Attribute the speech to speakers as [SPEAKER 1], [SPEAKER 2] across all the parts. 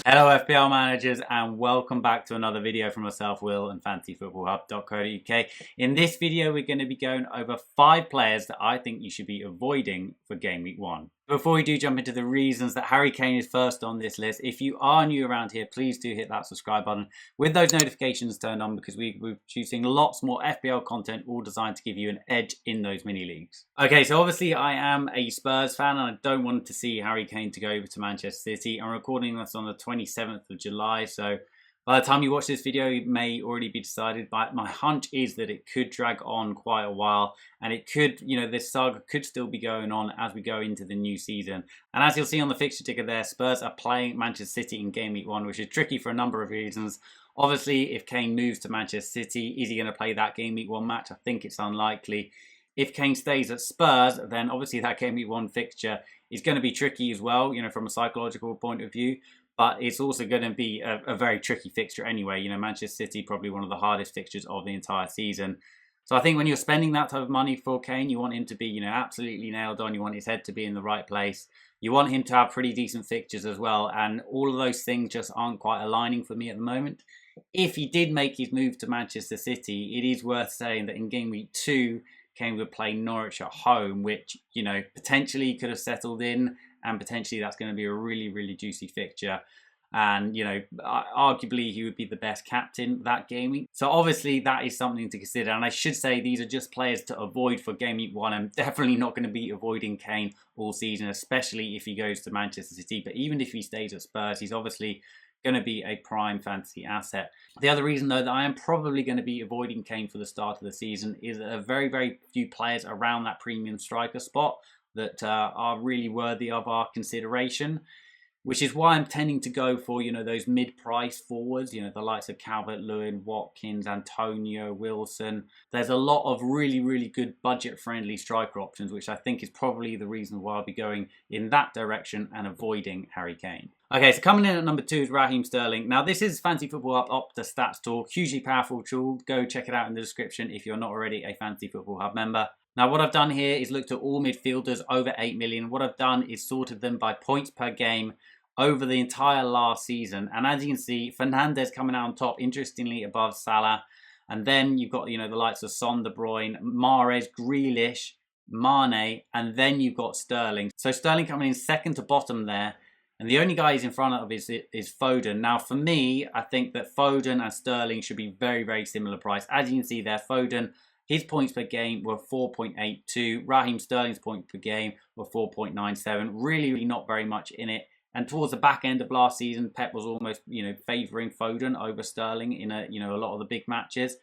[SPEAKER 1] Hello FPL managers and welcome back to another video from myself, Will, and fantasyfootballhub.co.uk. In this video we're going to be going over 5 players that I think you should be avoiding for game week 1. Before we do jump into the reasons that Harry Kane is first on this list, if you are new around here, please do hit that subscribe button with those notifications turned on because we're producing lots more FPL content all designed to give you an edge in those mini leagues. Okay, so obviously I am a Spurs fan and I don't want to see Harry Kane to go over to Manchester City. I'm recording this on the 27th of July, so by the time you watch this video, it may already be decided, but my hunch is that it could drag on quite a while and it could, this saga could still be going on as we go into the new season. And as you'll see on the fixture ticker there, Spurs are playing Manchester City in game week 1, which is tricky for a number of reasons. Obviously, if Kane moves to Manchester City, is he going to play that game week 1 match? I think it's unlikely. If Kane stays at Spurs, then obviously that game week 1 fixture is going to be tricky as well, from a psychological point of view. But it's also going to be a very tricky fixture anyway. Manchester City, probably one of the hardest fixtures of the entire season. So I think when you're spending that type of money for Kane, you want him to be, absolutely nailed on. You want his head to be in the right place. You want him to have pretty decent fixtures as well. And all of those things just aren't quite aligning for me at the moment. If he did make his move to Manchester City, it is worth saying that in game week 2, Kane would play Norwich at home, which, potentially could have settled in. And potentially that's going to be a really, really juicy fixture. And, arguably he would be the best captain that game week. So obviously that is something to consider. And I should say these are just players to avoid for game week 1. I'm definitely not going to be avoiding Kane all season, especially if he goes to Manchester City. But even if he stays at Spurs, he's obviously going to be a prime fantasy asset. The other reason, though, that I am probably going to be avoiding Kane for the start of the season is a very, very few players around that premium striker spot that are really worthy of our consideration, which is why I'm tending to go for, those mid-price forwards, the likes of Calvert-Lewin, Watkins, Antonio, Wilson. There's a lot of really, really good budget-friendly striker options, which I think is probably the reason why I'll be going in that direction and avoiding Harry Kane. Okay, so coming in at number 2 is Raheem Sterling. Now, this is Fantasy Football Hub Opta Stats tool, hugely powerful tool. Go check it out in the description if you're not already a Fantasy Football Hub member. Now, what I've done here is looked at all midfielders over 8 million. What I've done is sorted them by points per game over the entire last season. And as you can see, Fernandes coming out on top, interestingly, above Salah. And then you've got, the likes of Son, De Bruyne, Mahrez, Grealish, Mane, and then you've got Sterling. So Sterling coming in second to bottom there. And the only guy he's in front of is Foden. Now, for me, I think that Foden and Sterling should be very, very similar price. As you can see there, Foden, his points per game were 4.82. Raheem Sterling's points per game were 4.97. Really, really not very much in it. And towards the back end of last season, Pep was almost, favouring Foden over Sterling in a lot of the big matches.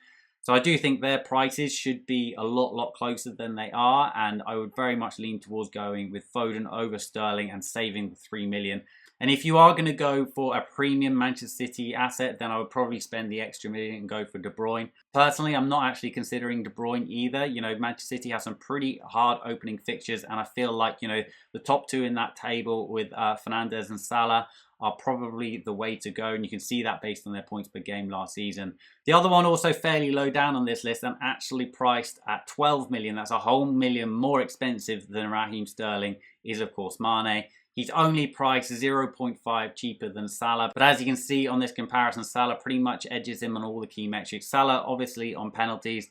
[SPEAKER 1] So I do think their prices should be a lot closer than they are. And I would very much lean towards going with Foden over Sterling and saving the 3 million. And if you are going to go for a premium Manchester City asset, then I would probably spend the extra million and go for De Bruyne. Personally, I'm not actually considering De Bruyne either. Manchester City has some pretty hard opening fixtures, and I feel like, the top 2 in that table with Fernandes and Salah are probably the way to go, and you can see that based on their points per game last season. The other one also fairly low down on this list and actually priced at 12 million. That's a whole million more expensive than Raheem Sterling is, of course, Mane. He's only priced 0.5 cheaper than Salah. But as you can see on this comparison, Salah pretty much edges him on all the key metrics. Salah, obviously, on penalties.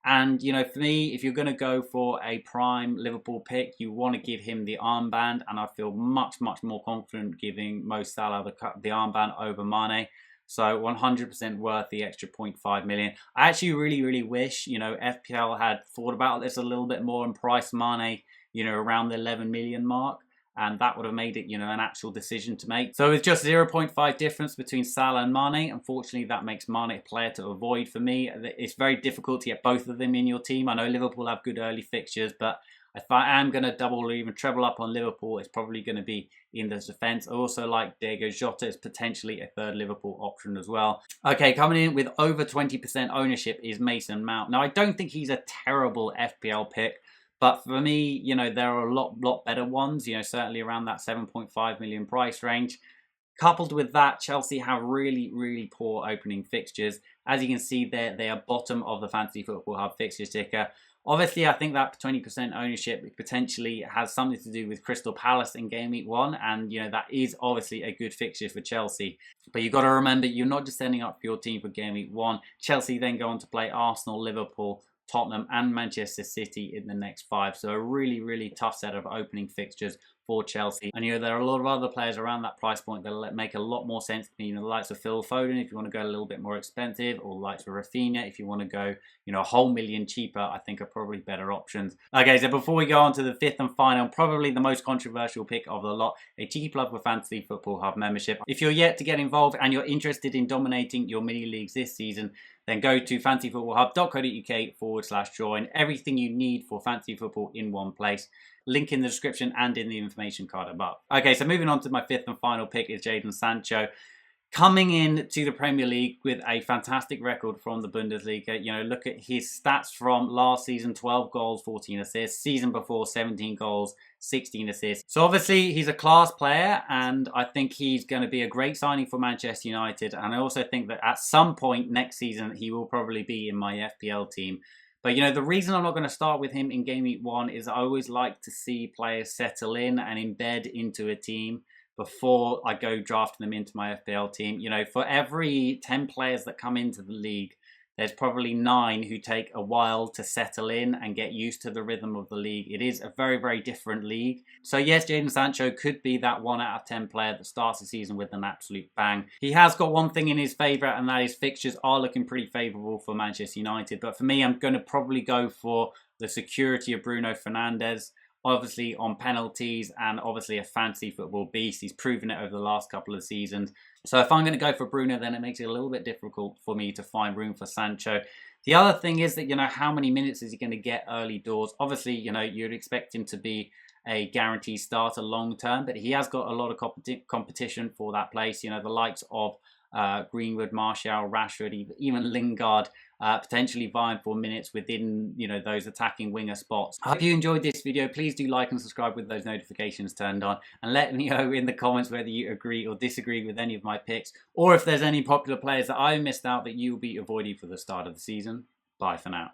[SPEAKER 1] And, for me, if you're going to go for a prime Liverpool pick, you want to give him the armband. And I feel much, much more confident giving Mo Salah the armband over Mane. So 100% worth the extra 0.5 million. I actually really, really wish, FPL had thought about this a little bit more and priced Mane, around the 11 million mark. And that would have made it, an actual decision to make. So with just 0.5 difference between Salah and Mane, unfortunately, that makes Mane a player to avoid for me. It's very difficult to get both of them in your team. I know Liverpool have good early fixtures, but if I am going to double or even treble up on Liverpool, it's probably going to be in the defence. I also like Diego Jota as potentially a third Liverpool option as well. Okay, coming in with over 20% ownership is Mason Mount. Now, I don't think he's a terrible FPL pick. But for me, there are a lot better ones, certainly around that 7.5 million price range. Coupled with that, Chelsea have really, really poor opening fixtures. As you can see there, they are bottom of the Fantasy Football Hub fixture ticker. Obviously, I think that 20% ownership potentially has something to do with Crystal Palace in Game Week 1, and that is obviously a good fixture for Chelsea. But you've got to remember, you're not just setting up for your team for Game Week 1. Chelsea then go on to play Arsenal, Liverpool, Tottenham and Manchester City in the next 5. So a really, really tough set of opening fixtures for Chelsea. And there are a lot of other players around that price point that make a lot more sense to me. The likes of Phil Foden if you want to go a little bit more expensive, or the likes of Rafinha if you want to go, a whole million cheaper, I think are probably better options. Okay, so before we go on to the 5th and final, probably the most controversial pick of the lot, a G Plug for Fantasy Football Hub membership. If you're yet to get involved and you're interested in dominating your mini leagues this season, then go to fantasyfootballhub.co.uk/join. Everything you need for fantasy football in one place. Link in the description and in the information card above. Okay, so moving on to my 5th and final pick is Jadon Sancho. Coming in to the Premier League with a fantastic record from the Bundesliga. Look at his stats from last season: 12 goals, 14 assists. Season before, 17 goals, 16 assists. So obviously he's a class player, and I think he's going to be a great signing for Manchester United. And I also think that at some point next season, he will probably be in my FPL team. But the reason I'm not going to start with him in Game Week 1 is I always like to see players settle in and embed into a team before I go drafting them into my FPL team. For every 10 players that come into the league, there's probably 9 who take a while to settle in and get used to the rhythm of the league. It is a very, very different league. So yes, Jadon Sancho could be that 1 out of 10 player that starts the season with an absolute bang. He has got one thing in his favour, and that is fixtures are looking pretty favourable for Manchester United. But for me, I'm going to probably go for the security of Bruno Fernandes. Obviously on penalties, and obviously a fantasy football beast. He's proven it over the last couple of seasons. So if I'm going to go for Bruno, then it makes it a little bit difficult for me to find room for Sancho. The other thing is that, how many minutes is he going to get early doors? Obviously, you'd expect him to be a guaranteed starter long term, but he has got a lot of competition for that place. The likes of Greenwood, Martial, Rashford, even Lingard, potentially vying for minutes within, those attacking winger spots. I hope you enjoyed this video. Please do like and subscribe with those notifications turned on, and let me know in the comments whether you agree or disagree with any of my picks, or if there's any popular players that I missed out that you'll be avoiding for the start of the season. Bye for now.